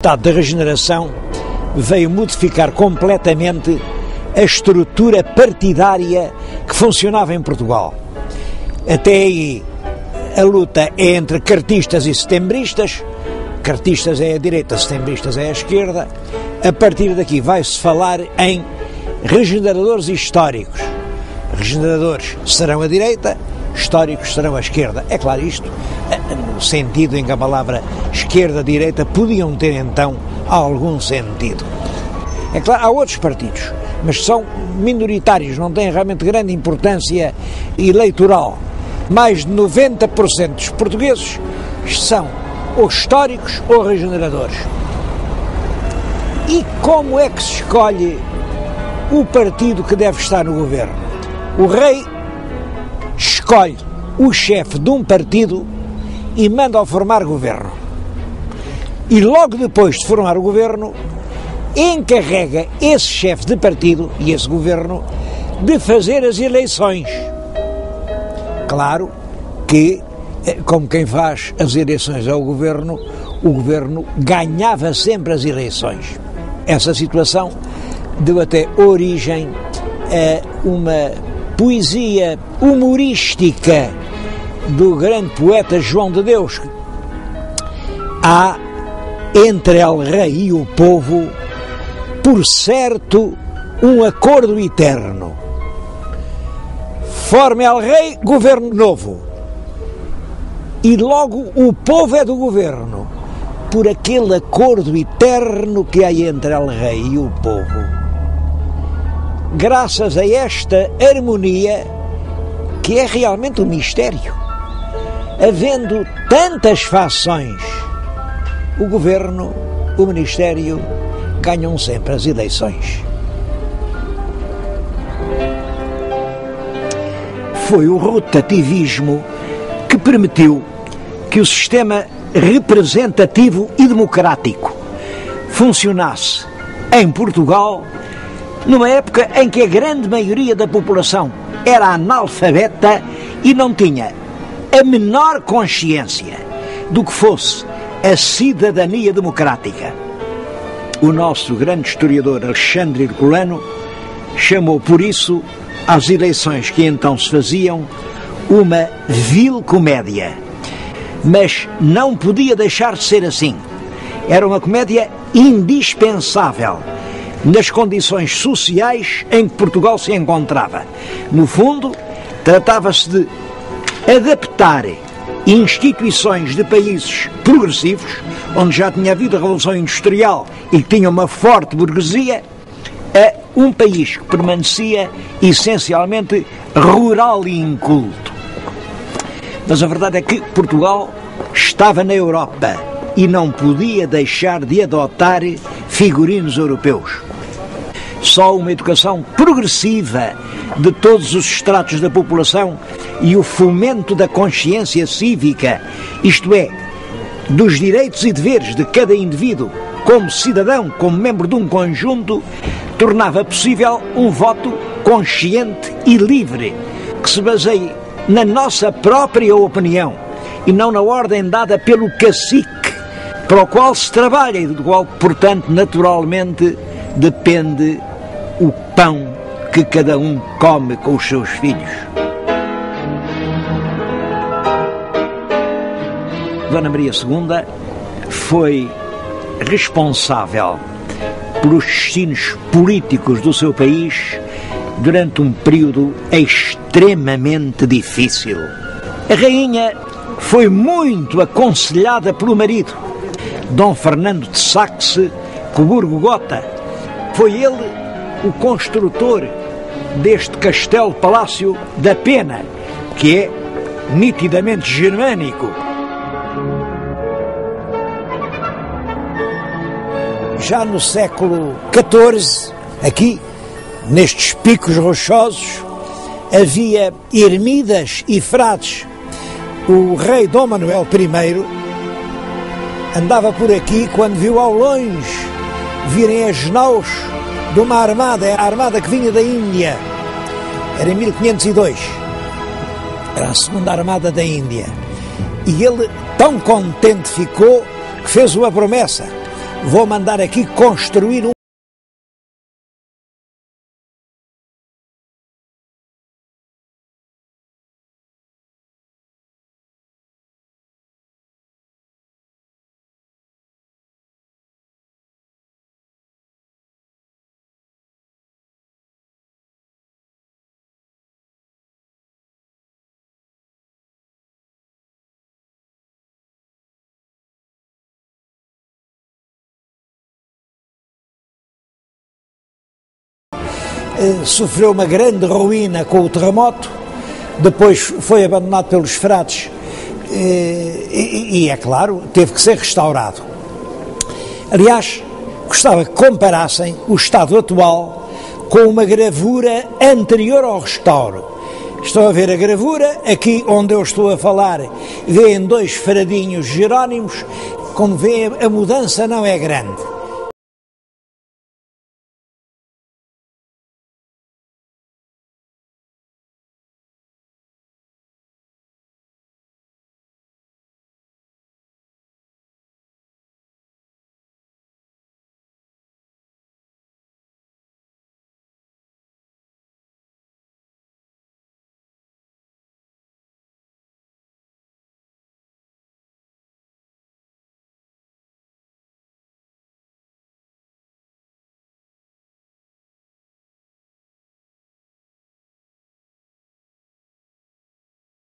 Estado da Regeneração veio modificar completamente a estrutura partidária que funcionava em Portugal. Até aí a luta é entre cartistas e setembristas. Cartistas é a direita, setembristas é a esquerda. A partir daqui vai-se falar em regeneradores históricos. Regeneradores serão a direita, históricos serão a esquerda. É claro, isto no sentido em que a palavra esquerda-direita podiam ter então algum sentido. É claro, há outros partidos, mas são minoritários, não têm realmente grande importância eleitoral. Mais de 90% dos portugueses são ou históricos ou regeneradores. E como é que se escolhe o partido que deve estar no governo? O rei escolhe o chefe de um partido e manda-o formar governo. E logo depois de formar o governo, encarrega esse chefe de partido e esse governo de fazer as eleições. Claro que, como quem faz as eleições ao governo, o governo ganhava sempre as eleições. Essa situação deu até origem a uma poesia humorística do grande poeta João de Deus. Há entre el rei e o povo, por certo, um acordo eterno. Forma el rei, governo novo. E logo o povo é do governo, por aquele acordo eterno que há entre el rei e o povo. Graças a esta harmonia, que é realmente um mistério, havendo tantas fações, o governo, o ministério, ganham sempre as eleições. Foi o rotativismo que permitiu que o sistema representativo e democrático funcionasse em Portugal numa época em que a grande maioria da população era analfabeta e não tinha a menor consciência do que fosse a cidadania democrática. O nosso grande historiador Alexandre Herculano chamou por isso às eleições que então se faziam uma vil comédia. Mas não podia deixar de ser assim. Era uma comédia indispensável nas condições sociais em que Portugal se encontrava. No fundo, tratava-se de adaptar instituições de países progressivos, onde já tinha havido a Revolução Industrial e que tinha uma forte burguesia, a um país que permanecia essencialmente rural e inculto. Mas a verdade é que Portugal estava na Europa e não podia deixar de adotar figurinos europeus. Só uma educação progressiva de todos os estratos da população e o fomento da consciência cívica, isto é, dos direitos e deveres de cada indivíduo como cidadão, como membro de um conjunto, tornava possível um voto consciente e livre, que se baseie na nossa própria opinião e não na ordem dada pelo cacique, para o qual se trabalha e do qual, portanto, naturalmente, depende o pão que cada um come com os seus filhos. Dona Maria II foi responsável pelos destinos políticos do seu país durante um período extremamente difícil. A rainha foi muito aconselhada pelo marido, Dom Fernando de Saxe-Coburgo-Gotha. Foi ele o construtor deste castelo-palácio da Pena, que é nitidamente germânico. Já no século XIV, aqui, nestes picos rochosos, havia ermidas e frades. O rei Dom Manuel I andava por aqui quando viu ao longe virem as naus de uma armada, a armada que vinha da Índia. Era em 1502. Era a segunda armada da Índia. E ele tão contente ficou que fez uma promessa. vou mandar aqui construir um sofreu uma grande ruína com o terremoto, depois foi abandonado pelos frades e é claro, teve que ser restaurado. Aliás, gostava que comparassem o estado atual com uma gravura anterior ao restauro. Estão a ver a gravura, aqui onde eu estou a falar, vêem dois fradinhos jerónimos, como vêem a mudança não é grande.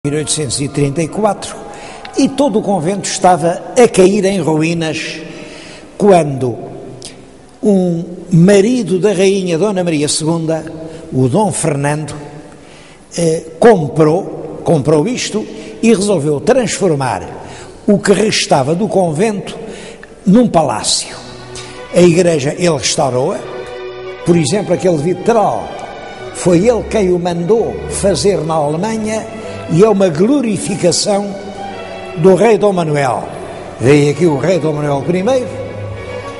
Em 1834, e todo o convento estava a cair em ruínas quando um marido da rainha Dona Maria II, o Dom Fernando, comprou isto e resolveu transformar o que restava do convento num palácio. A igreja ele restaurou-a, por exemplo, aquele vitral foi ele quem o mandou fazer na Alemanha e é uma glorificação do rei Dom Manuel. Veio aqui o rei Dom Manuel I,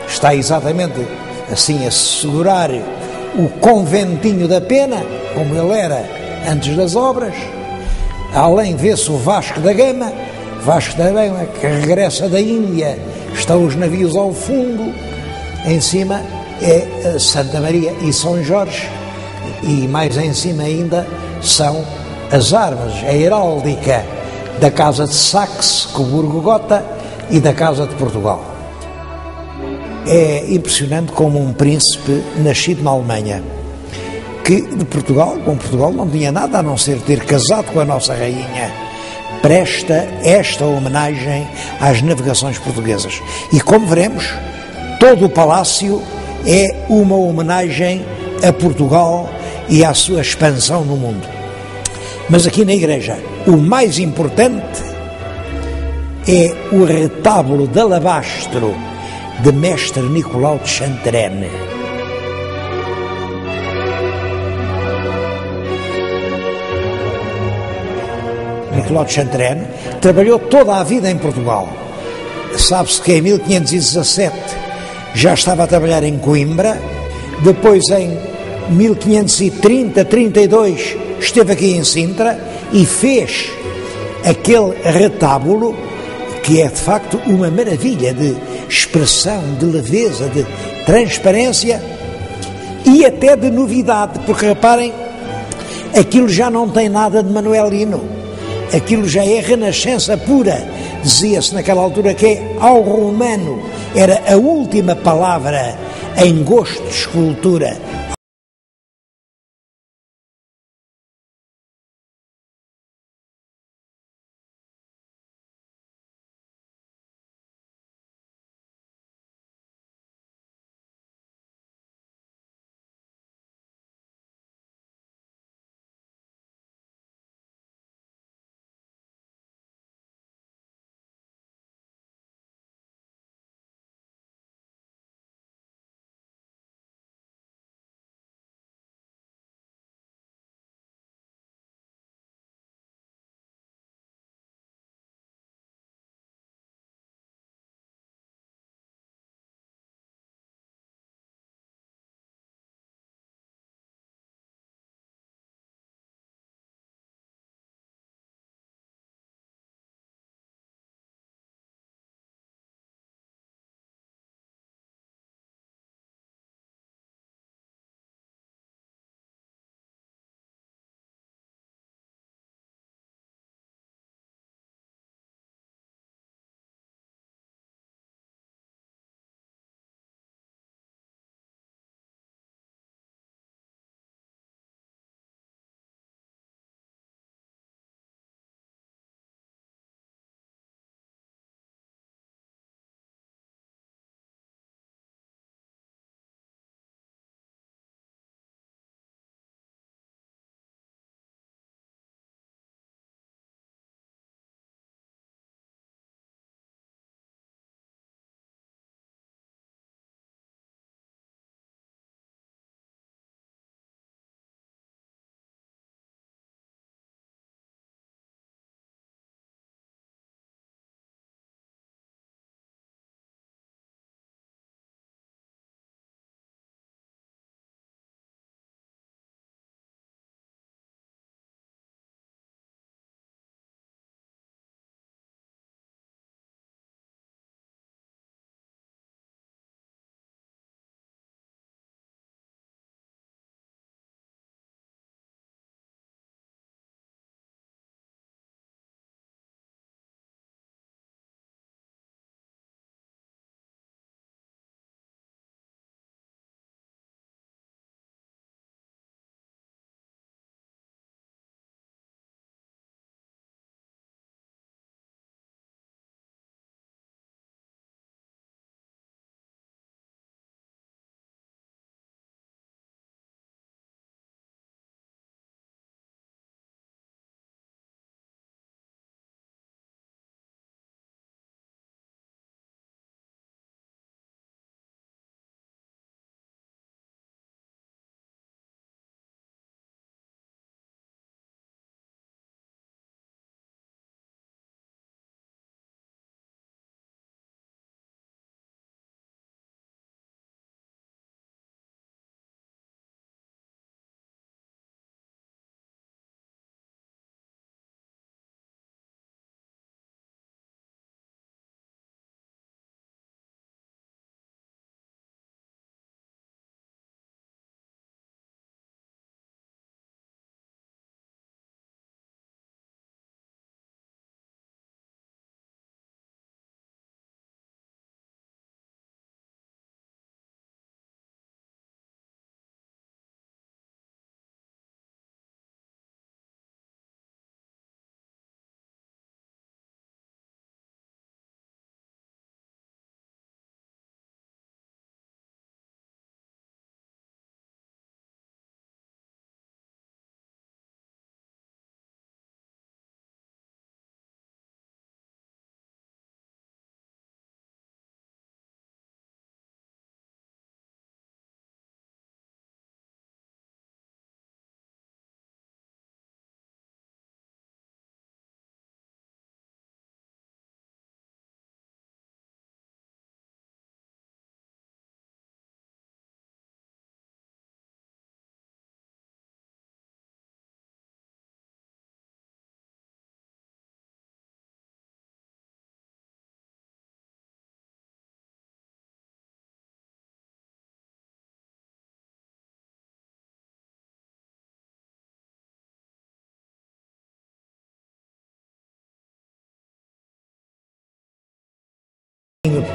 está exatamente assim a segurar o conventinho da Pena, como ele era antes das obras. Além vê-se o Vasco da Gama que regressa da Índia, estão os navios ao fundo, em cima é Santa Maria e São Jorge, e mais em cima ainda são as armas, a heráldica da Casa de Saxe, Coburgo-Gotha, e da Casa de Portugal. É impressionante como um príncipe nascido na Alemanha, que de Portugal, com Portugal não tinha nada a não ser ter casado com a nossa rainha, presta esta homenagem às navegações portuguesas. E como veremos, todo o palácio é uma homenagem a Portugal e à sua expansão no mundo. Mas aqui na igreja, o mais importante é o retábulo de alabastro de Mestre Nicolau de Chantrenne. Nicolau de Chantrenne trabalhou toda a vida em Portugal. Sabe-se que em 1517 já estava a trabalhar em Coimbra, depois em 1530-32 esteve aqui em Sintra e fez aquele retábulo que é de facto uma maravilha de expressão, de leveza, de transparência e até de novidade, porque reparem, aquilo já não tem nada de manuelino, aquilo já é renascença pura. Dizia-se naquela altura que é ao romano, era a última palavra em gosto de escultura.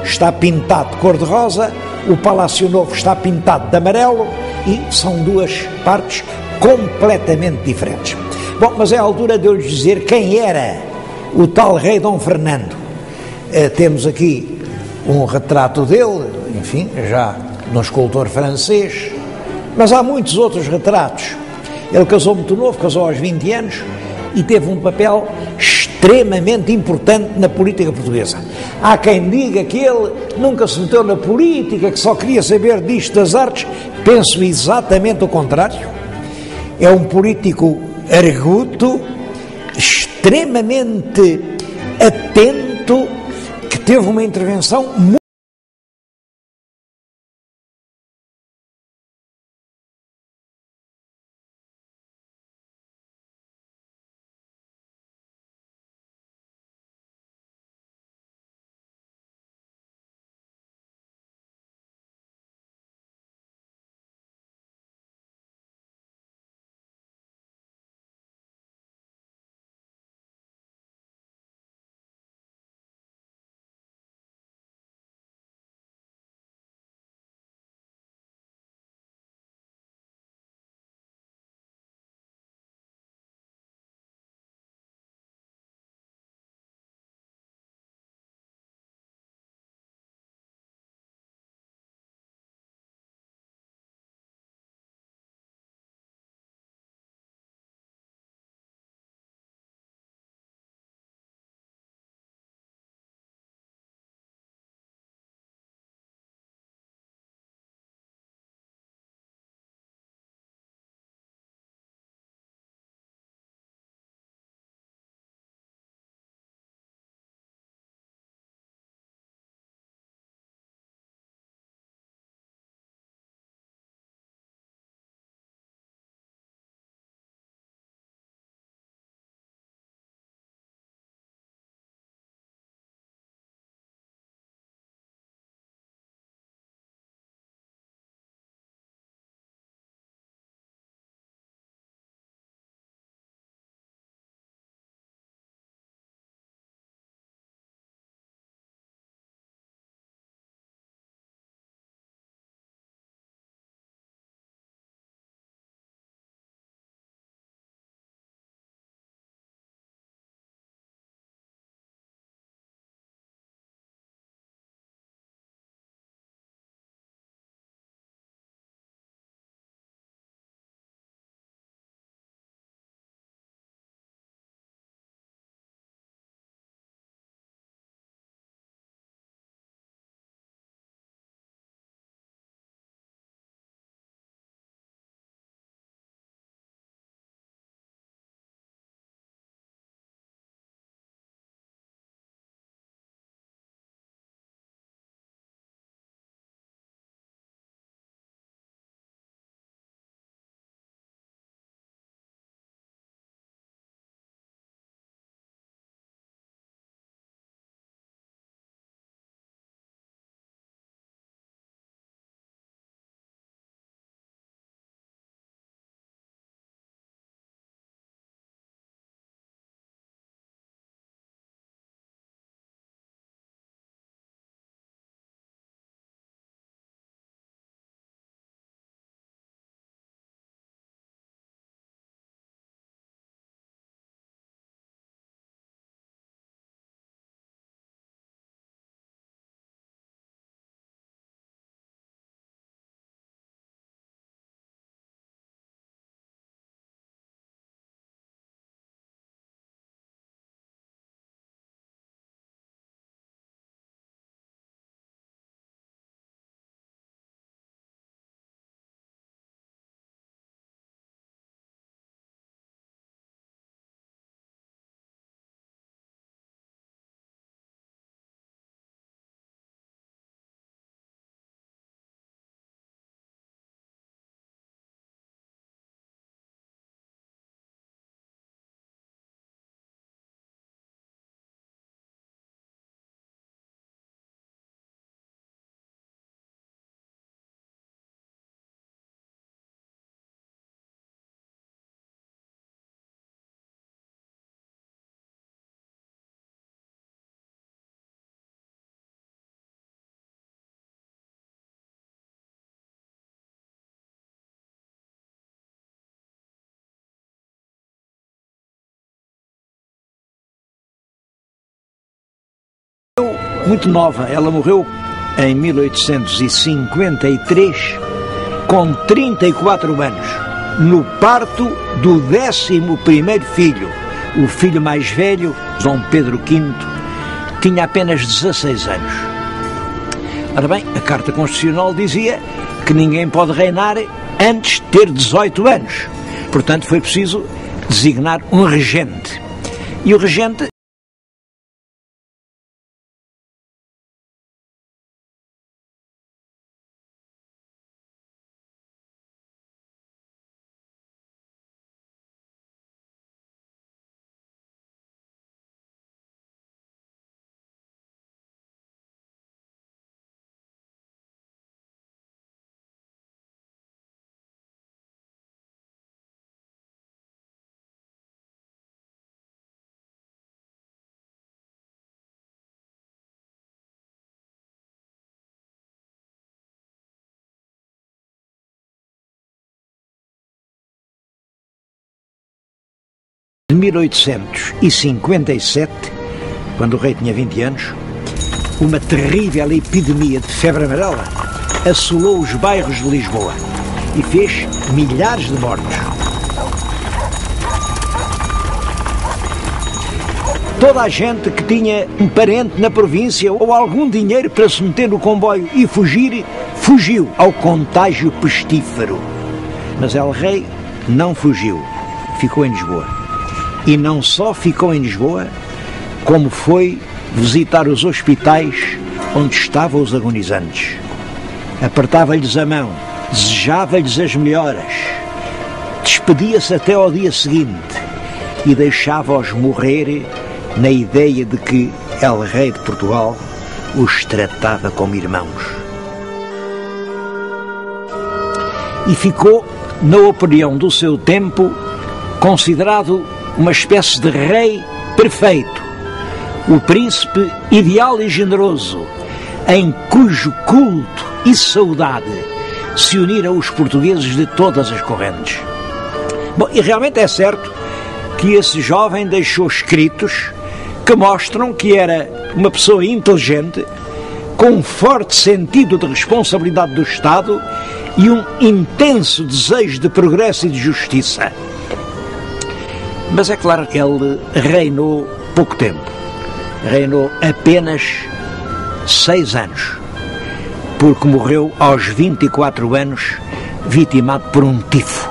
está pintado de cor-de-rosa, o Palácio Novo está pintado de amarelo e são duas partes completamente diferentes. Bom, mas é a altura de eu lhes dizer quem era o tal rei Dom Fernando. Temos aqui um retrato dele, enfim, já num escultor francês, mas há muitos outros retratos. Ele casou muito novo, casou aos 20 anos e teve um papel extremamente importante na política portuguesa. Há quem diga que ele nunca se meteu na política, que só queria saber disto das artes. Penso exatamente o contrário. É um político arguto, extremamente atento, que teve uma intervenção muito muito nova. Ela morreu em 1853, com 34 anos, no parto do 11º filho. O filho mais velho, Dom Pedro V, tinha apenas 16 anos. Ora bem, a Carta Constitucional dizia que ninguém pode reinar antes de ter 18 anos. Portanto, foi preciso designar um regente. E o regente de 1857, quando o rei tinha 20 anos, uma terrível epidemia de febre amarela assolou os bairros de Lisboa e fez milhares de mortos. Toda a gente que tinha um parente na província ou algum dinheiro para se meter no comboio e fugir, fugiu ao contágio pestífero. Mas El Rei não fugiu, ficou em Lisboa. E não só ficou em Lisboa, como foi visitar os hospitais onde estavam os agonizantes. Apertava-lhes a mão, desejava-lhes as melhoras, despedia-se até ao dia seguinte e deixava-os morrer na ideia de que El Rei de Portugal os tratava como irmãos. E ficou, na opinião do seu tempo, considerado uma espécie de rei perfeito, o príncipe ideal e generoso, em cujo culto e saudade se uniram os portugueses de todas as correntes. Bom, e realmente é certo que esse jovem deixou escritos que mostram que era uma pessoa inteligente, com um forte sentido de responsabilidade do Estado e um intenso desejo de progresso e de justiça. Mas é claro, ele reinou pouco tempo. Reinou apenas 6 anos, porque morreu aos 24 anos, vitimado por um tifo.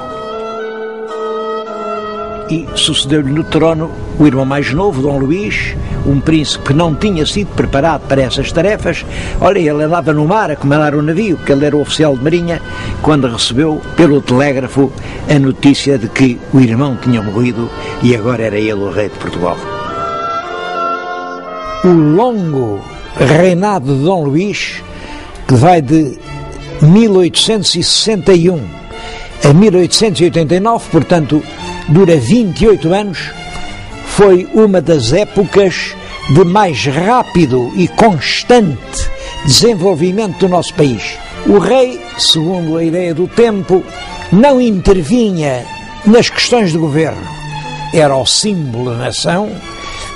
E sucedeu-lhe no trono o irmão mais novo, Dom Luís, um príncipe que não tinha sido preparado para essas tarefas. Olha, ele andava no mar a comandar o navio, porque ele era oficial de marinha, quando recebeu pelo telégrafo a notícia de que o irmão tinha morrido e agora era ele o rei de Portugal. O longo reinado de Dom Luís, que vai de 1861 a 1889, portanto dura 28 anos, foi uma das épocas de mais rápido e constante desenvolvimento do nosso país. O rei, segundo a ideia do tempo, não intervinha nas questões de governo. Era o símbolo da nação,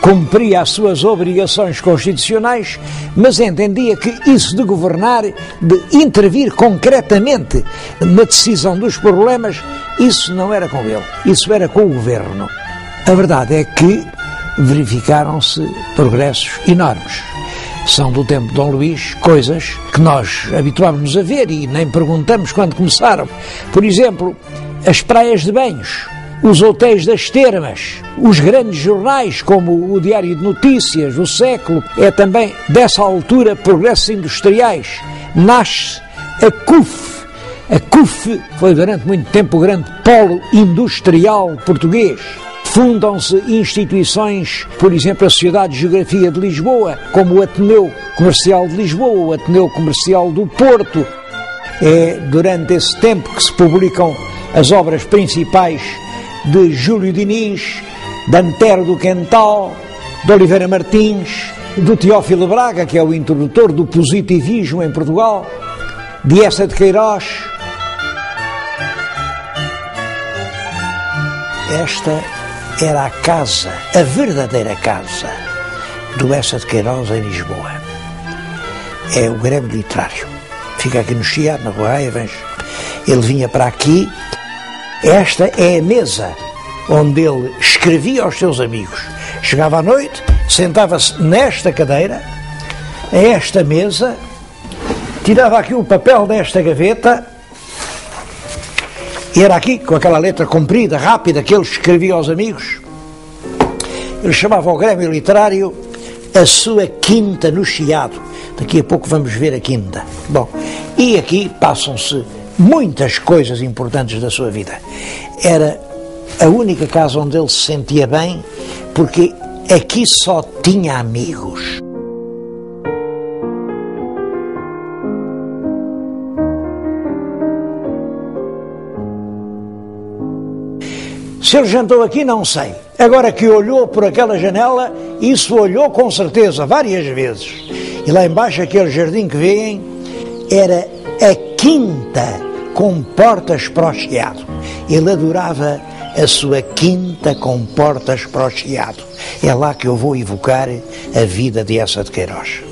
cumpria as suas obrigações constitucionais, mas entendia que isso de governar, de intervir concretamente na decisão dos problemas, isso não era com ele, isso era com o governo. A verdade é que verificaram-se progressos enormes. São do tempo de Dom Luís coisas que nós habituámos-nos a ver e nem perguntamos quando começaram. Por exemplo, as praias de banhos, os hotéis das termas, os grandes jornais como o Diário de Notícias, o Século, é também dessa altura progressos industriais. Nasce a CUF. A CUF foi durante muito tempo o grande polo industrial português. Fundam-se instituições, por exemplo, a Sociedade de Geografia de Lisboa, como o Ateneu Comercial de Lisboa, o Ateneu Comercial do Porto. É durante esse tempo que se publicam as obras principais de Júlio Diniz, de Antero do Quental, de Oliveira Martins, do Teófilo Braga, que é o introdutor do positivismo em Portugal, de Eça de Queiroz. Esta era a casa, a verdadeira casa do Eça de Queiroz em Lisboa. é o Grêmio Literário. Fica aqui no Chiado, na Rua Evans. Ele vinha para aqui. Esta é a mesa onde ele escrevia aos seus amigos. Chegava à noite, sentava-se nesta cadeira, a esta mesa, tirava aqui o papel desta gaveta, e era aqui, com aquela letra comprida, rápida, que ele escrevia aos amigos. Ele chamava ao Grêmio Literário a sua quinta no Chiado. Daqui a pouco vamos ver a quinta. Bom, e aqui passam-se muitas coisas importantes da sua vida. Era a única casa onde ele se sentia bem, porque aqui só tinha amigos. Se ele jantou aqui, não sei. Agora que olhou por aquela janela, isso olhou com certeza várias vezes. E lá embaixo, aquele jardim que veem, era a quinta com portas para o Chiado. Ele adorava a sua quinta com portas para o Chiado. É lá que eu vou evocar a vida de Eça de Queiroz.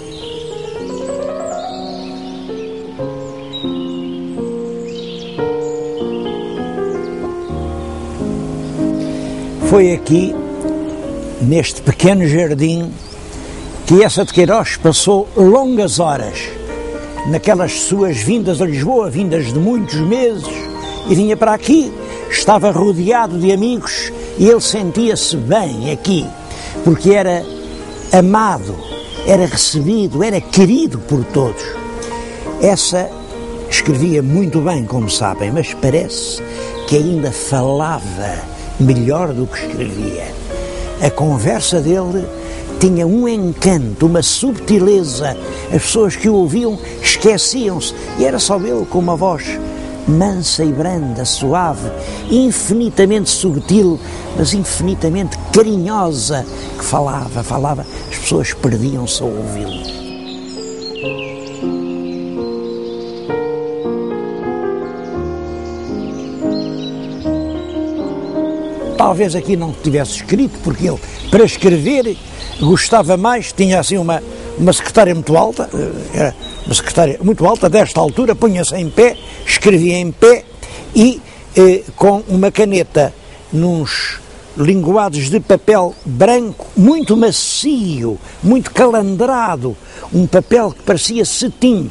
Foi aqui, neste pequeno jardim, que Eça de Queiroz passou longas horas, naquelas suas vindas a Lisboa, vindas de muitos meses, e vinha para aqui, estava rodeado de amigos, e ele sentia-se bem aqui, porque era amado, era recebido, era querido por todos. Eça escrevia muito bem, como sabem, mas parece que ainda falava melhor do que escrevia. A conversa dele tinha um encanto, uma subtileza. As pessoas que o ouviam esqueciam-se, e era só ele com uma voz mansa e branda, suave, infinitamente subtil, mas infinitamente carinhosa, que falava, as pessoas perdiam-se a ouvi-lo. Talvez aqui não tivesse escrito, porque ele, para escrever, gostava mais, tinha assim uma secretária muito alta, era uma secretária muito alta, desta altura, punha-se em pé, escrevia em pé e com uma caneta nos linguados de papel branco, muito macio, muito calandrado, um papel que parecia cetim,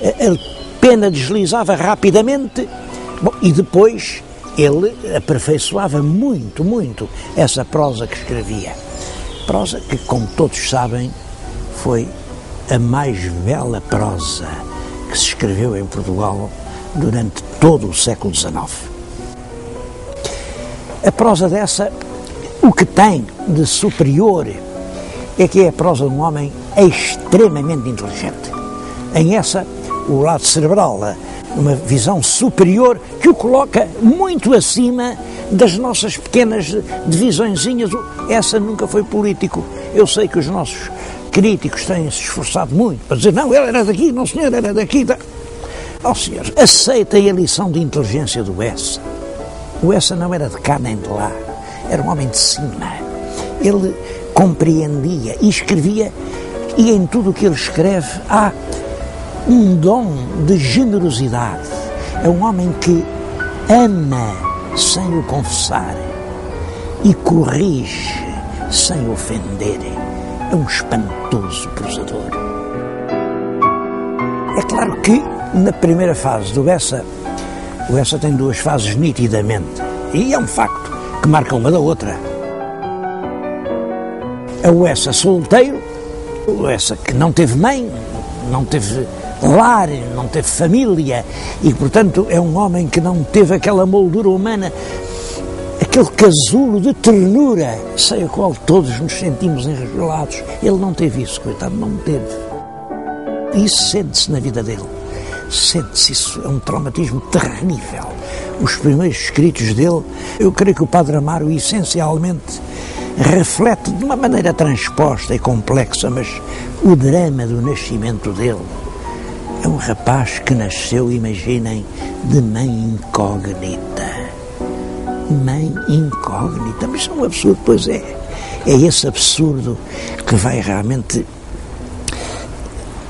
a pena deslizava rapidamente. Bom, e depois ele aperfeiçoava muito essa prosa que escrevia. Prosa que, como todos sabem, foi a mais bela prosa que se escreveu em Portugal durante todo o século XIX. A prosa dessa, o que tem de superior é que é a prosa de um homem extremamente inteligente. Em essa, o lado cerebral, uma visão superior que o coloca muito acima das nossas pequenas divisõezinhas. Essa nunca foi político. Eu sei que os nossos críticos têm-se esforçado muito para dizer, não, ele era daqui, não senhor, era daqui. Ó senhor, aceitem a lição de inteligência do Eça. O Eça não era de cá nem de lá, era um homem de cima. Ele compreendia e escrevia, e em tudo o que ele escreve há um dom de generosidade. É um homem que ama sem o confessar e corrige sem ofender. É um espantoso prosador. É claro que na primeira fase do Eça, o Eça tem duas fases nitidamente, e é um facto que marca uma da outra. É o Eça solteiro, o Eça que não teve mãe, não teve lar, não teve família, e portanto é um homem que não teve aquela moldura humana, aquele casulo de ternura, sem a qual todos nos sentimos enregulados. Ele não teve isso, coitado, não teve. Isso sente-se na vida dele, sente-se, isso é um traumatismo terrível. Os primeiros escritos dele, eu creio que o Padre Amaro essencialmente reflete de uma maneira transposta e complexa, mas o drama do nascimento dele. É um rapaz que nasceu, imaginem, de mãe incógnita. Mãe incógnita, mas é um absurdo, pois é. É esse absurdo que vai realmente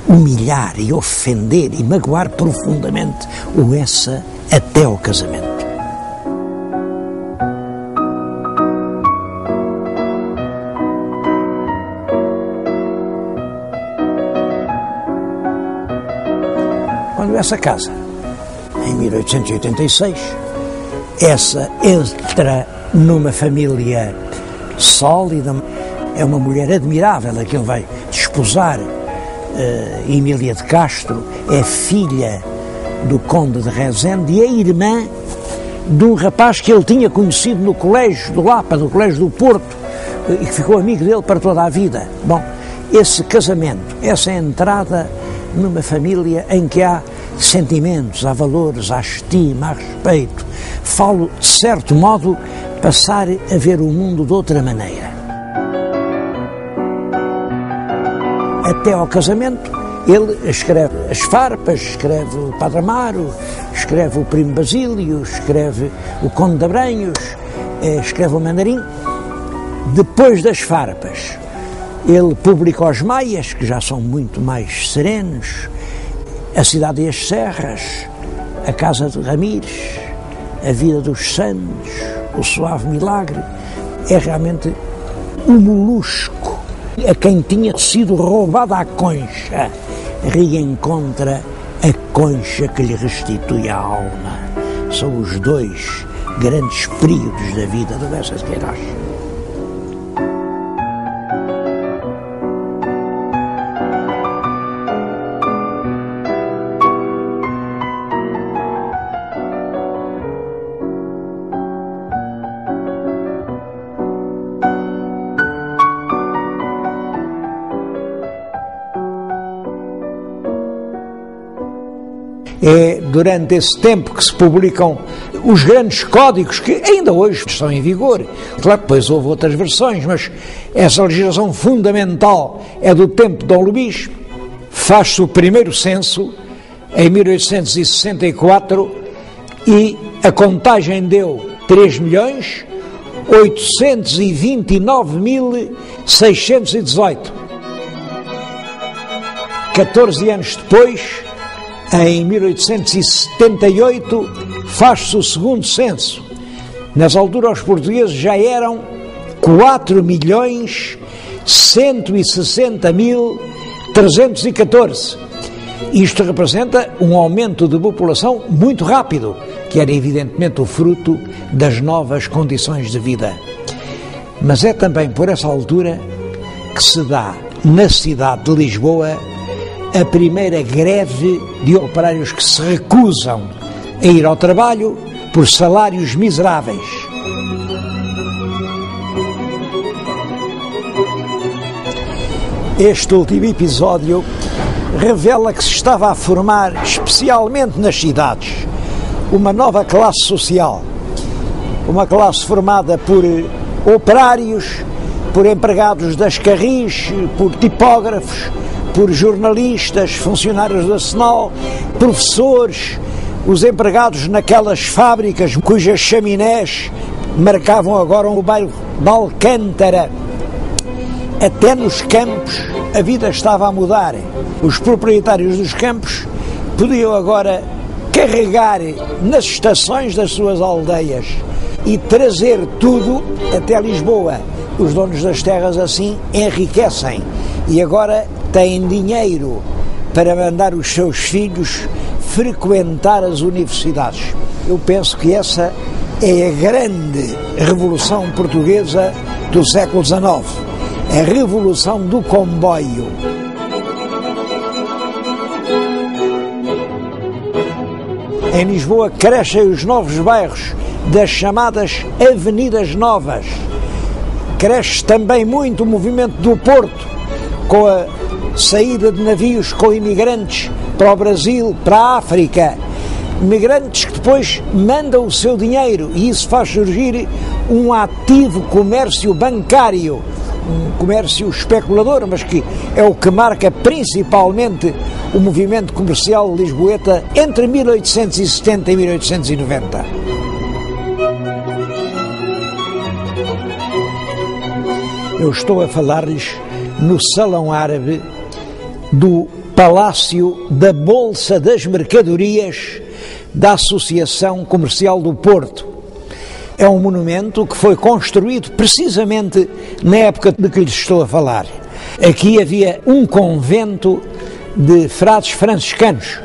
humilhar e ofender e magoar profundamente o Essa até ao casamento. Quando Essa casa, em 1886, Essa entra numa família sólida, é uma mulher admirável, a quem vai desposar Emília de Castro, é filha do conde de Rezende e é irmã de um rapaz que ele tinha conhecido no colégio do Lapa, no colégio do Porto, e que ficou amigo dele para toda a vida. Bom, esse casamento, essa entrada numa família em que há sentimentos, há valores, há estima, há respeito, falo, de certo modo, passar a ver o mundo de outra maneira. Até ao casamento, ele escreve as Farpas, escreve o Padre Amaro, escreve o Primo Basílio, escreve o Conde de Abranhos, escreve o Mandarim. Depois das Farpas, ele publica os Maias, que já são muito mais serenos, A Cidade e as Serras, A Casa de Ramires, A Vida dos Santos, O Suave Milagre. É realmente um molusco a quem tinha sido roubada a concha, reencontra a concha que lhe restitui a alma. São os dois grandes períodos da vida do Bessa de Queiroz. É durante esse tempo que se publicam os grandes códigos que ainda hoje estão em vigor. Claro que depois houve outras versões, mas essa legislação fundamental é do tempo de Dom Luís. Faz-se o primeiro censo em 1864 e a contagem deu 3.829.618. 14 anos depois, em 1878, faz-se o segundo censo. Nessa altura, os portugueses já eram 4.160.314. Isto representa um aumento de população muito rápido, que era evidentemente o fruto das novas condições de vida. Mas é também por essa altura que se dá, na cidade de Lisboa, a primeira greve de operários que se recusam a ir ao trabalho por salários miseráveis. Este último episódio revela que se estava a formar, especialmente nas cidades, uma nova classe social. Uma classe formada por operários, por empregados das carris, por tipógrafos, por jornalistas, funcionários da SNAL, professores, os empregados naquelas fábricas cujas chaminés marcavam agora o bairro de Alcântara. Até nos campos a vida estava a mudar. Os proprietários dos campos podiam agora carregar nas estações das suas aldeias e trazer tudo até Lisboa. Os donos das terras assim enriquecem e agora têm dinheiro para mandar os seus filhos frequentar as universidades. Eu penso que essa é a grande revolução portuguesa do século XIX, a revolução do comboio. Em Lisboa crescem os novos bairros das chamadas Avenidas Novas. Cresce também muito o movimento do Porto, com a saída de navios com imigrantes para o Brasil, para a África, imigrantes que depois mandam o seu dinheiro e isso faz surgir um ativo comércio bancário, um comércio especulador, mas que é o que marca principalmente o movimento comercial lisboeta entre 1870 e 1890. Eu estou a falar-lhes no Salão Árabe do Palácio da Bolsa das Mercadorias da Associação Comercial do Porto. É um monumento que foi construído precisamente na época de que lhes estou a falar. Aqui havia um convento de frades franciscanos.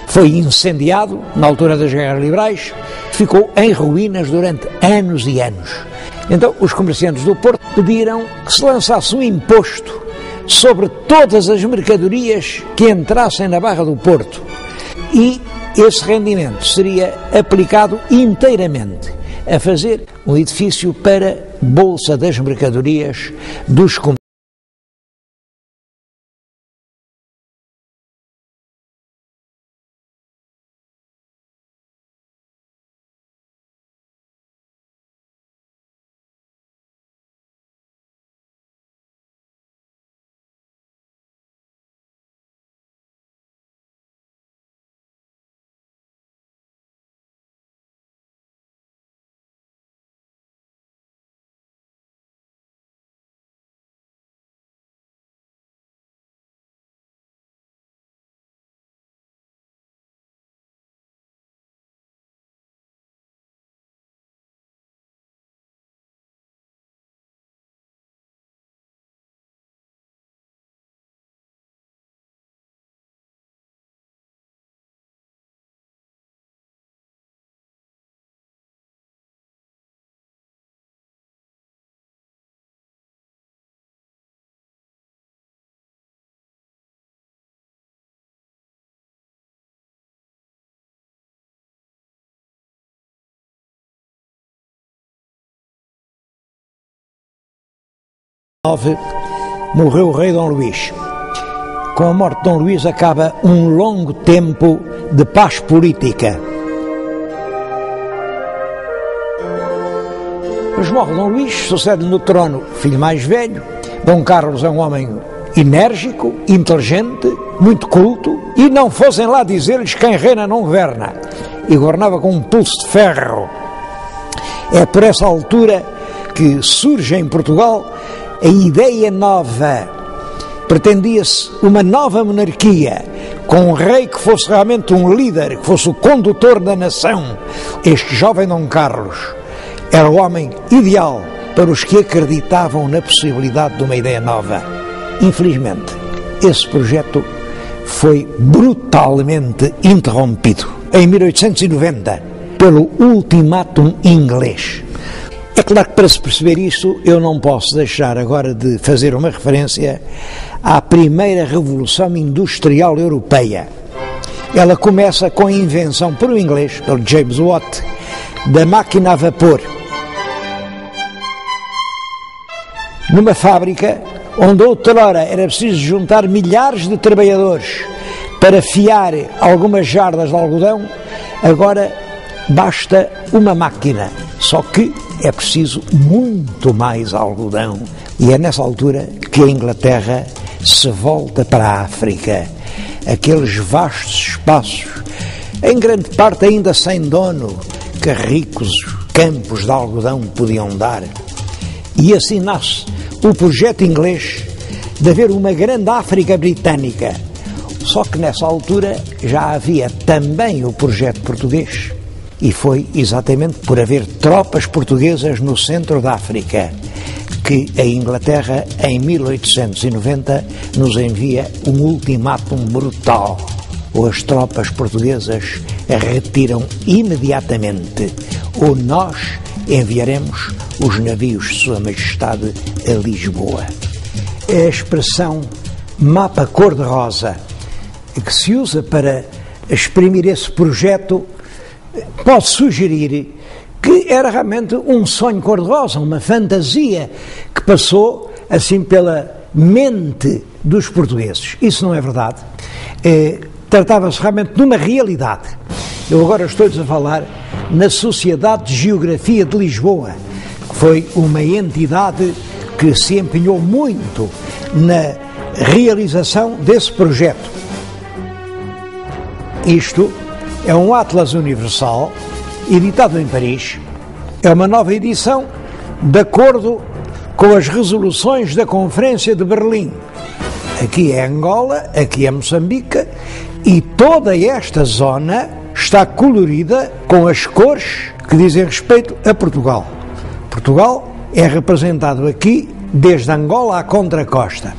Foi incendiado na altura das Guerras Liberais, ficou em ruínas durante anos e anos. Então os comerciantes do Porto pediram que se lançasse um imposto sobre todas as mercadorias que entrassem na Barra do Porto. E esse rendimento seria aplicado inteiramente a fazer um edifício para Bolsa das Mercadorias dos comerciantes. Morreu o rei Dom Luís. Com a morte de Dom Luís acaba um longo tempo de paz política. Mas morre Dom Luís, sucede no trono filho mais velho. Dom Carlos é um homem enérgico, inteligente, muito culto, e não fossem lá dizer-lhes quem reina não governa, e governava com um pulso de ferro. É por essa altura que surge em Portugal a ideia nova. Pretendia-se uma nova monarquia, com um rei que fosse realmente um líder, que fosse o condutor da nação. Este jovem Dom Carlos era o homem ideal para os que acreditavam na possibilidade de uma ideia nova. Infelizmente, esse projeto foi brutalmente interrompido em 1890 pelo ultimátum inglês. É claro que para se perceber isso eu não posso deixar agora de fazer uma referência à primeira Revolução Industrial Europeia. Ela começa com a invenção por um inglês, pelo James Watt, da máquina a vapor. Numa fábrica onde outrora era preciso juntar milhares de trabalhadores para fiar algumas jardas de algodão, agora basta uma máquina, só que é preciso muito mais algodão. E é nessa altura que a Inglaterra se volta para a África, aqueles vastos espaços, em grande parte ainda sem dono, que ricos campos de algodão podiam dar. E assim nasce o projeto inglês de haver uma grande África britânica. Só que nessa altura já havia também o projeto português. E foi exatamente por haver tropas portuguesas no centro da África que a Inglaterra, em 1890, nos envia um ultimátum brutal. Ou as tropas portuguesas retiram imediatamente, ou nós enviaremos os navios de Sua Majestade a Lisboa. É a expressão mapa cor-de-rosa que se usa para exprimir esse projeto. Pode sugerir que era realmente um sonho cor-de-rosa, uma fantasia que passou assim pela mente dos portugueses. Isso não é verdade. Tratava-se realmente de uma realidade. Eu agora estou-lhes a falar na Sociedade de Geografia de Lisboa, que foi uma entidade que se empenhou muito na realização desse projeto. Isto é um Atlas Universal, editado em Paris. É uma nova edição, de acordo com as resoluções da Conferência de Berlim, Aqui é Angola, aqui é Moçambique, e toda esta zona está colorida com as cores que dizem respeito a Portugal. Portugal é representado aqui desde Angola à contracosta.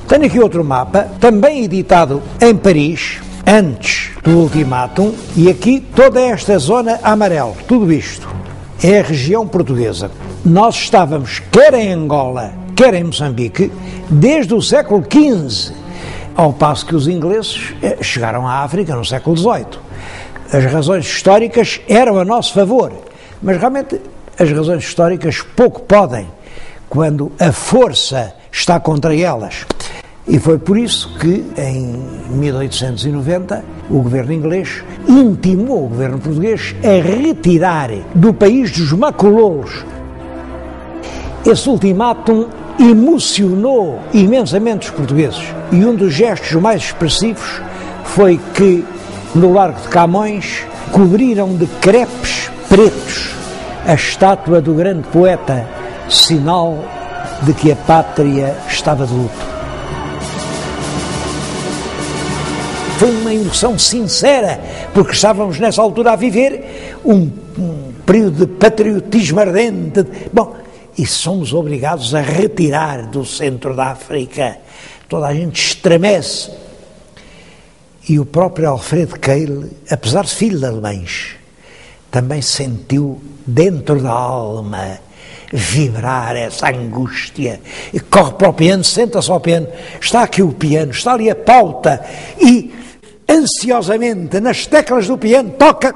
Tenho aqui outro mapa, também editado em Paris, antes do ultimátum, e aqui toda esta zona amarela, tudo isto é a região portuguesa. Nós estávamos quer em Angola, quer em Moçambique, desde o século XV, ao passo que os ingleses chegaram à África no século XVIII. As razões históricas eram a nosso favor, mas realmente as razões históricas pouco podem quando a força está contra elas. E foi por isso que, em 1890, o governo inglês intimou o governo português a retirar do país dos macololos. Esse ultimátum emocionou imensamente os portugueses, e um dos gestos mais expressivos foi que, no Largo de Camões, cobriram de crepes pretos a estátua do grande poeta, sinal de que a pátria estava de luto. Foi uma emoção sincera, porque estávamos nessa altura a viver um período de patriotismo ardente. Bom, e somos obrigados a retirar do centro da África. Toda a gente estremece. E o próprio Alfred Keil, apesar de filho de alemães, também sentiu dentro da alma vibrar essa angústia, e corre para o piano, senta-se ao piano, está aqui o piano, está ali a pauta, e ansiosamente nas teclas do piano toca.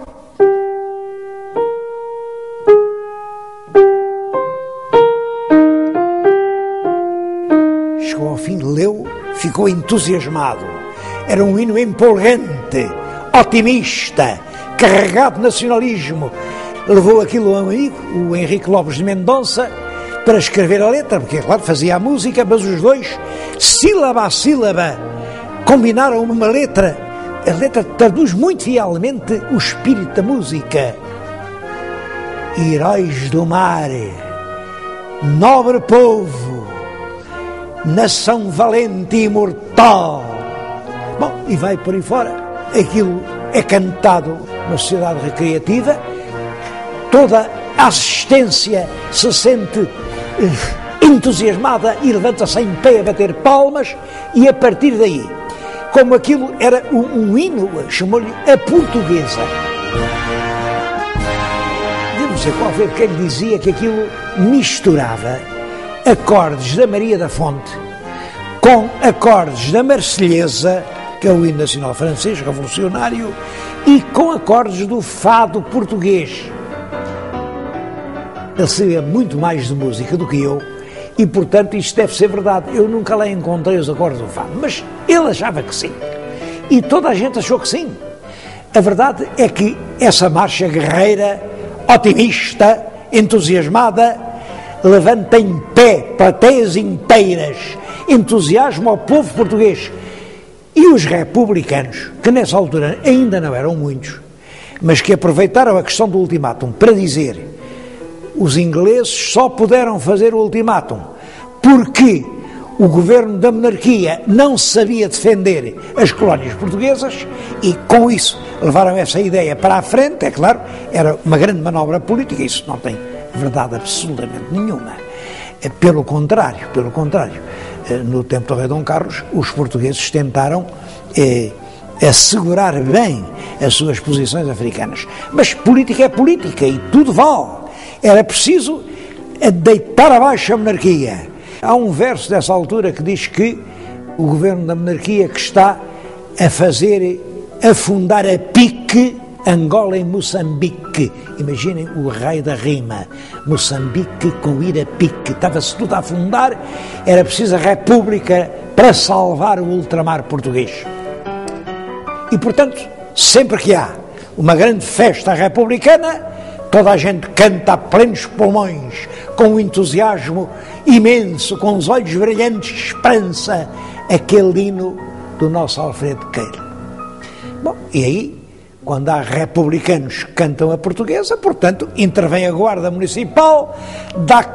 Chegou ao fim, leu, ficou entusiasmado. Era um hino empolgante, otimista, carregado de nacionalismo. Levou aquilo a um amigo, o Henrique Lopes de Mendonça, para escrever a letra, porque, claro, fazia a música, mas os dois, sílaba a sílaba, combinaram uma letra. A letra traduz muito fielmente o espírito da música. Heróis do mar, nobre povo, nação valente e imortal. Bom, e vai por aí fora. Aquilo é cantado na sociedade recreativa. Toda a assistência se sente entusiasmada e levanta-se em pé a bater palmas, e a partir daí, como aquilo era um hino, chamou-lhe a portuguesa. Devo dizer, qual foi quem dizia que aquilo misturava acordes da Maria da Fonte com acordes da Marselhesa, que é o hino nacional francês, revolucionário, e com acordes do fado português. Ele sabia muito mais de música do que eu, e portanto isto deve ser verdade. Eu nunca lá encontrei os acordes do fado, mas ele achava que sim, e toda a gente achou que sim. A verdade é que essa marcha guerreira, otimista, entusiasmada, levanta em pé plateias inteiras, entusiasma ao povo português. E os republicanos, que nessa altura ainda não eram muitos, mas que aproveitaram a questão do ultimátum para dizer: os ingleses só puderam fazer o ultimátum porque o governo da monarquia não sabia defender as colónias portuguesas, e com isso levaram essa ideia para a frente. É claro, era uma grande manobra política, isso não tem verdade absolutamente nenhuma. Pelo contrário, no tempo do rei Dom Carlos, os portugueses tentaram assegurar bem as suas posições africanas. Mas política é política e tudo vale. Era preciso deitar abaixo a monarquia. Há um verso dessa altura que diz que o governo da monarquia que está a fazer afundar a pique Angola e Moçambique. Imaginem o rei da rima. Moçambique com ir a pique. Estava-se tudo a afundar, era preciso a república para salvar o ultramar português. E, portanto, sempre que há uma grande festa republicana, toda a gente canta a plenos pulmões, com um entusiasmo imenso, com os olhos brilhantes de esperança, aquele hino do nosso Alfred Keil. Bom, e aí, quando há republicanos que cantam a portuguesa, portanto, intervém a guarda municipal, dá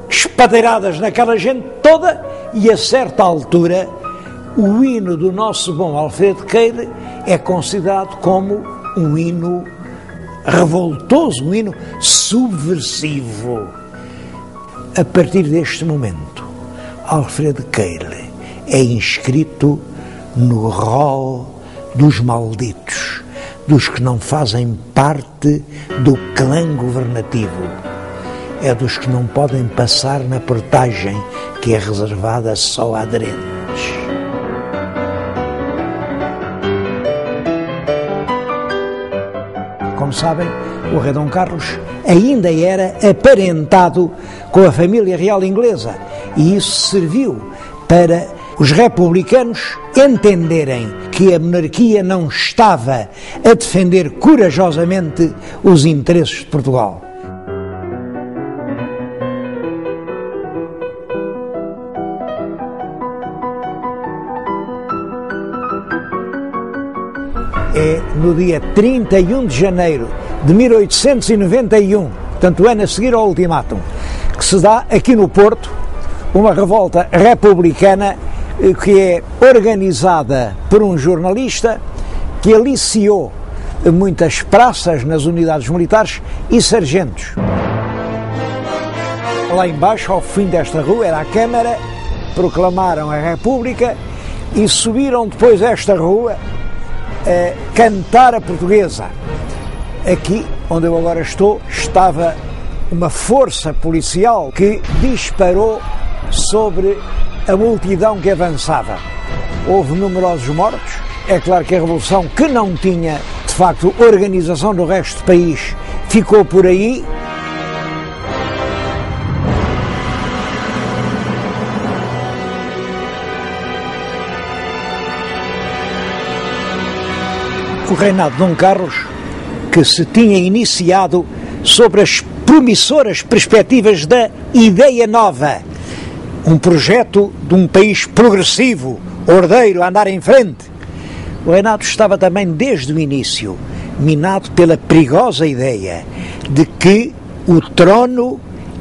espadeiradas naquela gente toda, e a certa altura o hino do nosso bom Alfredo Keil é considerado como um hino revoltoso, um hino subversivo. A partir deste momento, Alfredo Keil é inscrito no rol dos malditos, dos que não fazem parte do clã governativo. É dos que não podem passar na portagem que é reservada só a aderentes. Como sabem, o rei Dom Carlos ainda era aparentado com a família real inglesa e isso serviu para os republicanos entenderem que a monarquia não estava a defender corajosamente os interesses de Portugal. É no dia 31 de janeiro de 1891, portanto o ano a seguir ao ultimátum, que se dá aqui no Porto uma revolta republicana que é organizada por um jornalista que aliciou muitas praças nas unidades militares e sargentos. Lá embaixo, ao fim desta rua, era a Câmara, proclamaram a República e subiram depois esta rua a cantar a portuguesa. Aqui, onde eu agora estou, estava uma força policial que disparou sobre a multidão que avançava. Houve numerosos mortos. É claro que a Revolução, que não tinha, de facto, organização do resto do país, ficou por aí. O reinado de Dom Carlos, que se tinha iniciado sobre as promissoras perspectivas da Ideia Nova, um projeto de um país progressivo, ordeiro, a andar em frente. O reinado estava também desde o início minado pela perigosa ideia de que o trono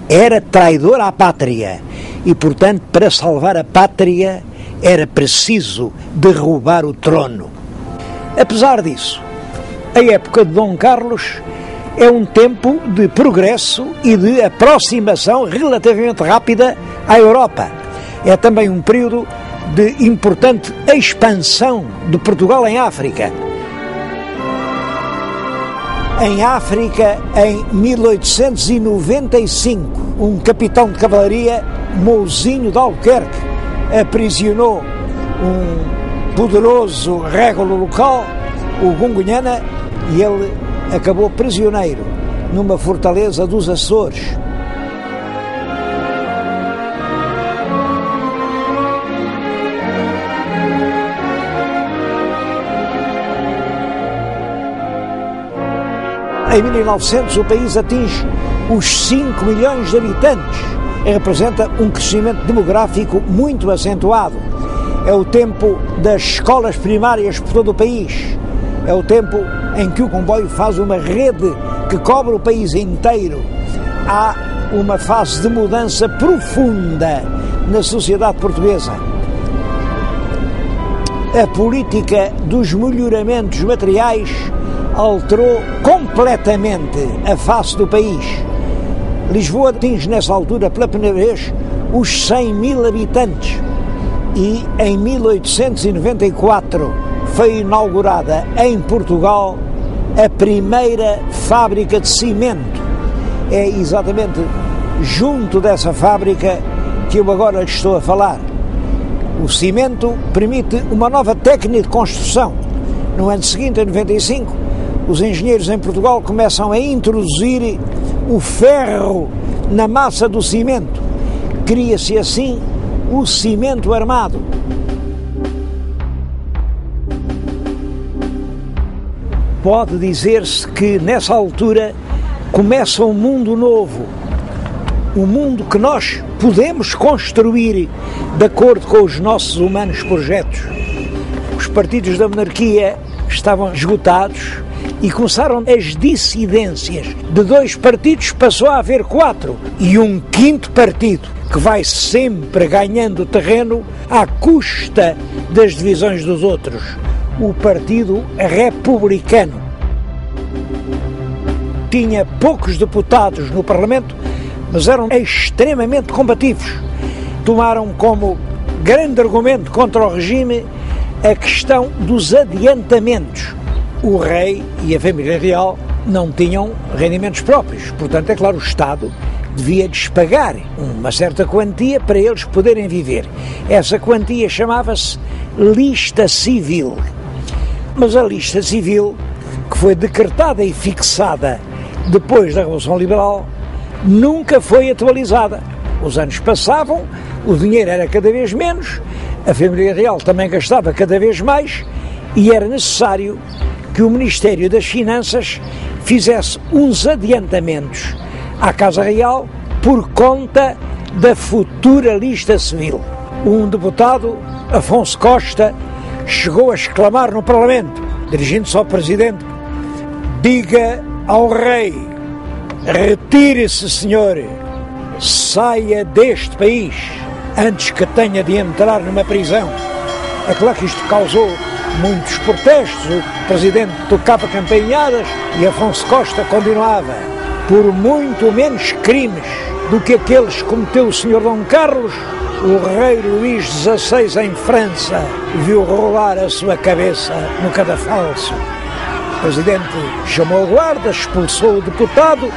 era traidor à pátria e, portanto, para salvar a pátria era preciso derrubar o trono. Apesar disso, a época de Dom Carlos é um tempo de progresso e de aproximação relativamente rápida à Europa. É também um período de importante expansão de Portugal em África. Em África, em 1895, um capitão de cavalaria, Mouzinho de Albuquerque, aprisionou um poderoso régulo local, o Gungunhana, e ele acabou prisioneiro numa fortaleza dos Açores. Em 1900 o país atinge os 5 milhões de habitantes e representa um crescimento demográfico muito acentuado. É o tempo das escolas primárias por todo o país. É o tempo em que o comboio faz uma rede que cobre o país inteiro. Há uma fase de mudança profunda na sociedade portuguesa. A política dos melhoramentos materiais alterou completamente a face do país. Lisboa atinge nessa altura pela primeira vez os 100 mil habitantes. E em 1894 foi inaugurada em Portugal a primeira fábrica de cimento. É exatamente junto dessa fábrica que eu agora lhe estou a falar. O cimento permite uma nova técnica de construção. No ano seguinte, em 95, os engenheiros em Portugal começam a introduzir o ferro na massa do cimento. Cria-se assim o cimento armado. Pode dizer-se que nessa altura começa um mundo novo, um mundo que nós podemos construir de acordo com os nossos humanos projetos. Os partidos da monarquia estavam esgotados e começaram as dissidências. De 2 partidos passou a haver 4 e um 5º partido, que vai sempre ganhando terreno à custa das divisões dos outros, o Partido Republicano. Tinha poucos deputados no Parlamento, mas eram extremamente combativos. Tomaram como grande argumento contra o regime a questão dos adiantamentos. O rei e a família real não tinham rendimentos próprios, portanto, é claro, o Estado devia-lhes pagar uma certa quantia para eles poderem viver. Essa quantia chamava-se lista civil. Mas a lista civil, que foi decretada e fixada depois da Revolução Liberal, nunca foi atualizada. Os anos passavam, o dinheiro era cada vez menos, a família real também gastava cada vez mais e era necessário que o Ministério das Finanças fizesse uns adiantamentos à Casa Real por conta da futura lista civil. Um deputado, Afonso Costa, chegou a exclamar no Parlamento, dirigindo-se ao Presidente: diga ao rei, retire-se, senhor, saia deste país antes que tenha de entrar numa prisão. É claro que isto causou muitos protestos, o Presidente tocava campainhadas e Afonso Costa continuava: por muito menos crimes do que aqueles que cometeu o Sr. Dom Carlos, o rei Luís XVI em França viu rolar a sua cabeça no cadafalso. O Presidente chamou a guarda, expulsou o deputado,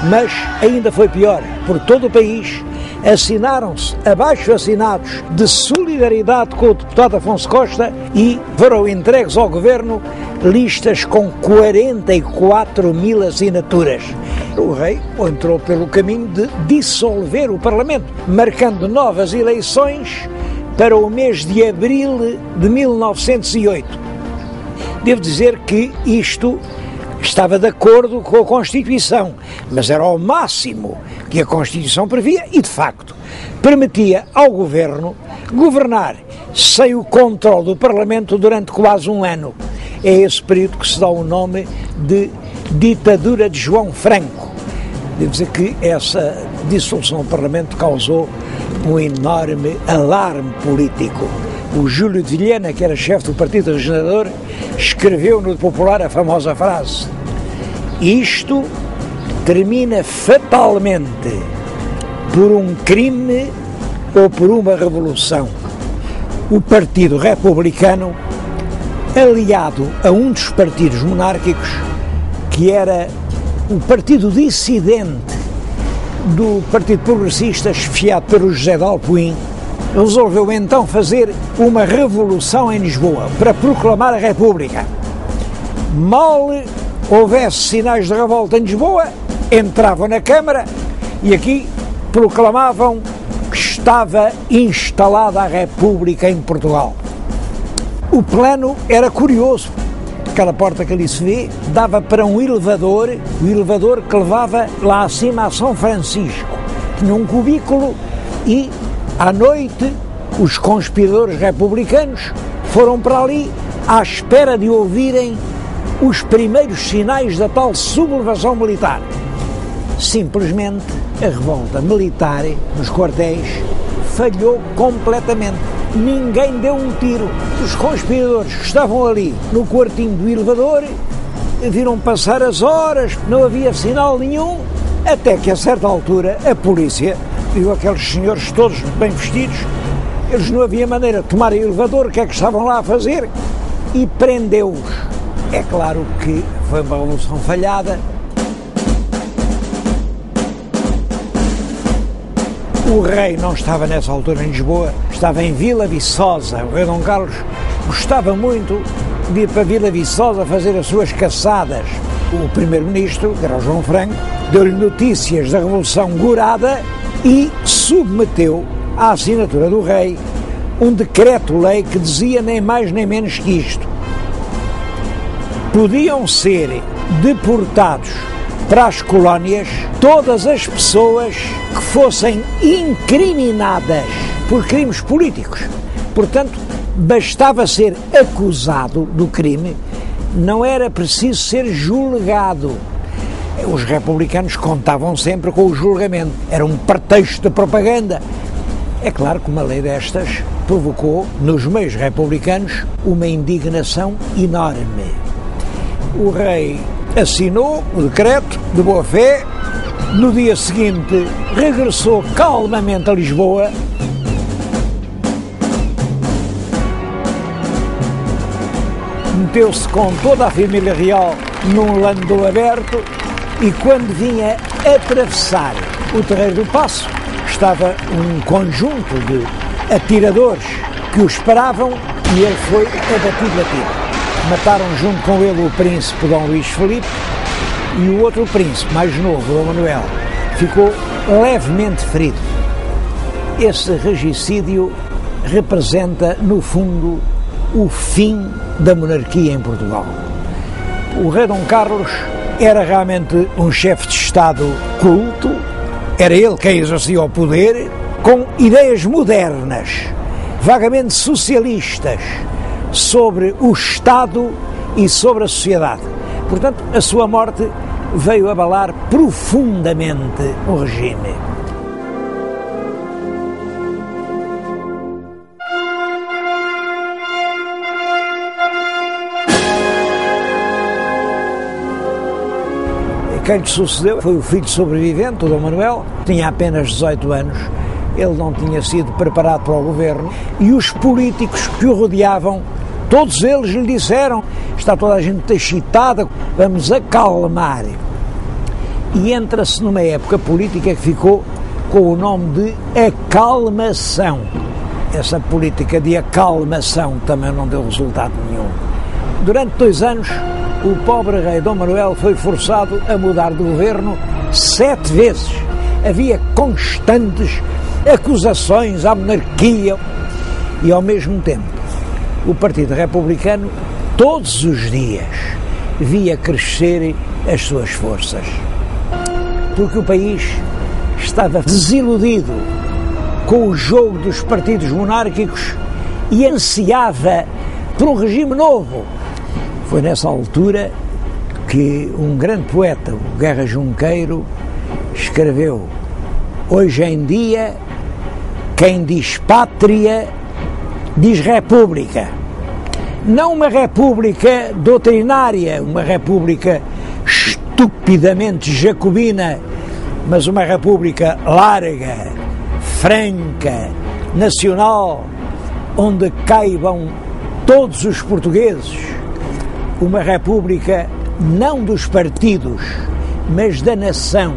mas ainda foi pior. Por todo o país assinaram-se abaixo-assinados de solidariedade com o deputado Afonso Costa e foram entregues ao governo listas com 44 mil assinaturas. O rei entrou pelo caminho de dissolver o Parlamento, marcando novas eleições para o mês de abril de 1908. Devo dizer que isto estava de acordo com a Constituição, mas era o máximo que a Constituição previa e, de facto, permitia ao governo governar sem o controle do Parlamento durante quase um ano. É esse período que se dá o nome de ditadura de João Franco. Devo dizer que essa dissolução do Parlamento causou um enorme alarme político. O Júlio de Vilhena, que era chefe do Partido Regenerador, escreveu no Popular a famosa frase: isto termina fatalmente por um crime ou por uma revolução. O Partido Republicano, aliado a um dos partidos monárquicos, que era o partido dissidente do Partido Progressista, esfiado pelo José de Alpuim, resolveu então fazer uma revolução em Lisboa para proclamar a República. Mal houvesse sinais de revolta em Lisboa, entravam na Câmara e aqui proclamavam que estava instalada a República em Portugal. O plano era curioso. Aquela porta que ali se vê dava para um elevador, o elevador que levava lá acima a São Francisco. Tinha um cubículo e à noite os conspiradores republicanos foram para ali à espera de ouvirem os primeiros sinais da tal sublevação militar. Simplesmente a revolta militar nos quartéis falhou completamente. Ninguém deu um tiro. Os conspiradores que estavam ali no quartinho do elevador viram passar as horas, não havia sinal nenhum, até que a certa altura a polícia viu aqueles senhores todos bem vestidos, eles não havia maneira de tomar o elevador, o que é que estavam lá a fazer, e prendeu-os. É claro que foi uma revolução falhada. O rei não estava nessa altura em Lisboa, estava em Vila Viçosa. O rei Dom Carlos gostava muito de ir para Vila Viçosa fazer as suas caçadas. O primeiro-ministro, que era o João Franco, deu-lhe notícias da Revolução Gourada e submeteu à assinatura do rei um decreto-lei que dizia nem mais nem menos que isto: podiam ser deportados para as colónias todas as pessoas que fossem incriminadas por crimes políticos. Portanto, bastava ser acusado do crime, não era preciso ser julgado. Os republicanos contavam sempre com o julgamento, era um pretexto de propaganda. É claro que uma lei destas provocou, nos meios republicanos, uma indignação enorme. O rei assinou o decreto de boa-fé, no dia seguinte regressou calmamente a Lisboa, meteu-se com toda a família real num landau aberto e quando vinha atravessar o Terreiro do Paço, estava um conjunto de atiradores que o esperavam e ele foi abatido a tiro. Mataram junto com ele o príncipe Dom Luís Filipe e o outro príncipe, mais novo, Dom Manuel, ficou levemente ferido. Esse regicídio representa, no fundo, o fim da monarquia em Portugal. O rei Dom Carlos era realmente um chefe de Estado culto, era ele quem exercia o poder, com ideias modernas, vagamente socialistas, sobre o Estado e sobre a sociedade. Portanto, a sua morte veio abalar profundamente o regime. Quem lhe sucedeu foi o filho sobrevivente, o Dom Manuel, tinha apenas 18 anos, ele não tinha sido preparado para o governo e os políticos que o rodeavam, todos eles lhe disseram: está toda a gente excitada, vamos acalmar. E entra-se numa época política que ficou com o nome de acalmação. Essa política de acalmação também não deu resultado nenhum. Durante 2 anos, o pobre rei Dom Manuel foi forçado a mudar de governo 7 vezes. Havia constantes acusações à monarquia e, ao mesmo tempo, o Partido Republicano, todos os dias, via crescer as suas forças. Porque o país estava desiludido com o jogo dos partidos monárquicos e ansiava por um regime novo. Foi nessa altura que um grande poeta, o Guerra Junqueiro, escreveu: hoje em dia, quem diz pátria, diz república. Não uma república doutrinária, uma república estupidamente jacobina, mas uma república larga, franca, nacional, onde caibam todos os portugueses. Uma república não dos partidos, mas da nação.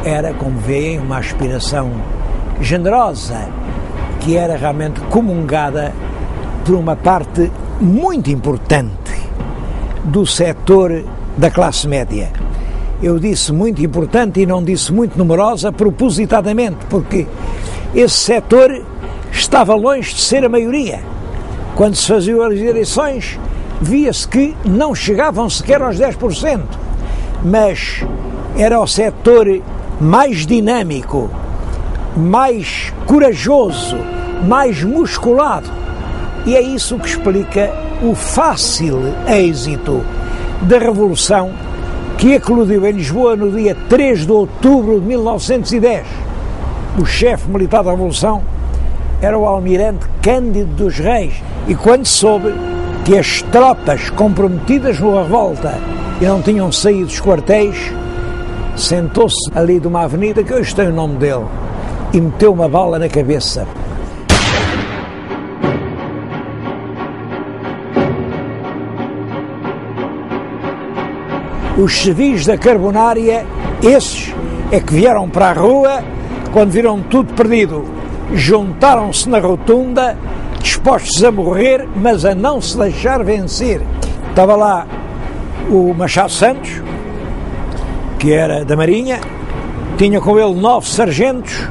Era, como veem, uma aspiração generosa, que era realmente comungada por uma parte muito importante do setor da classe média. Eu disse muito importante e não disse muito numerosa propositadamente, porque esse setor estava longe de ser a maioria. Quando se faziam as eleições, via-se que não chegavam sequer aos 10%, mas era o setor mais dinâmico, mais corajoso, mais musculado. E é isso que explica o fácil êxito da Revolução que eclodiu em Lisboa no dia 3 de outubro de 1910. O chefe militar da Revolução era o almirante Cândido dos Reis, e quando soube que as tropas comprometidas na revolta e não tinham saído dos quartéis, sentou-se ali de uma avenida, que hoje tem o nome dele, e meteu uma bala na cabeça. Os civis da Carbonária, esses é que vieram para a rua quando viram tudo perdido. Juntaram-se na rotunda, dispostos a morrer, mas a não se deixar vencer. Estava lá o Machado Santos, que era da Marinha, tinha com ele 9 sargentos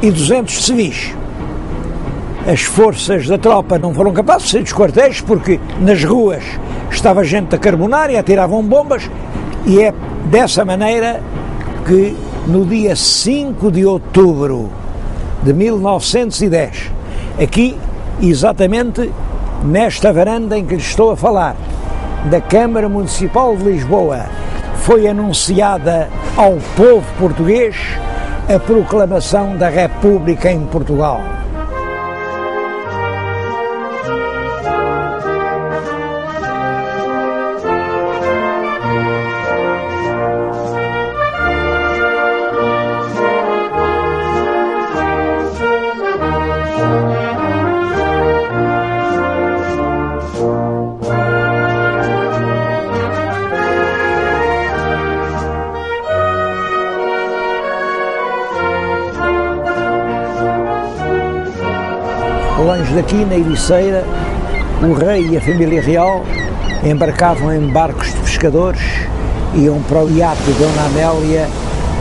e 200 civis. As forças da tropa não foram capazes de sair dos quartéis porque nas ruas estava gente da Carbonária, atiravam bombas, e é dessa maneira que no dia 5 de outubro de 1910, aqui exatamente nesta varanda em que lhe estou a falar, da Câmara Municipal de Lisboa, foi anunciada ao povo português a proclamação da República em Portugal. Longe daqui, na Ericeira, o rei e a família real embarcavam em barcos de pescadores, iam para o iate de Dona Amélia,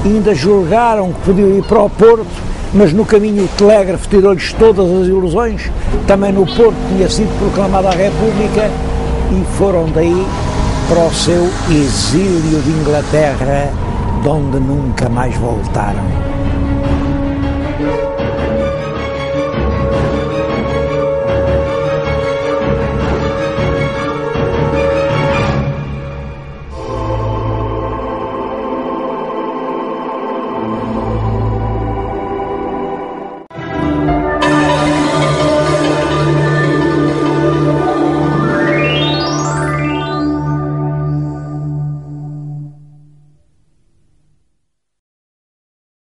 e ainda julgaram que podiam ir para o Porto, mas no caminho o telégrafo tirou-lhes todas as ilusões. Também no Porto tinha sido proclamada a República e foram daí para o seu exílio de Inglaterra, de onde nunca mais voltaram.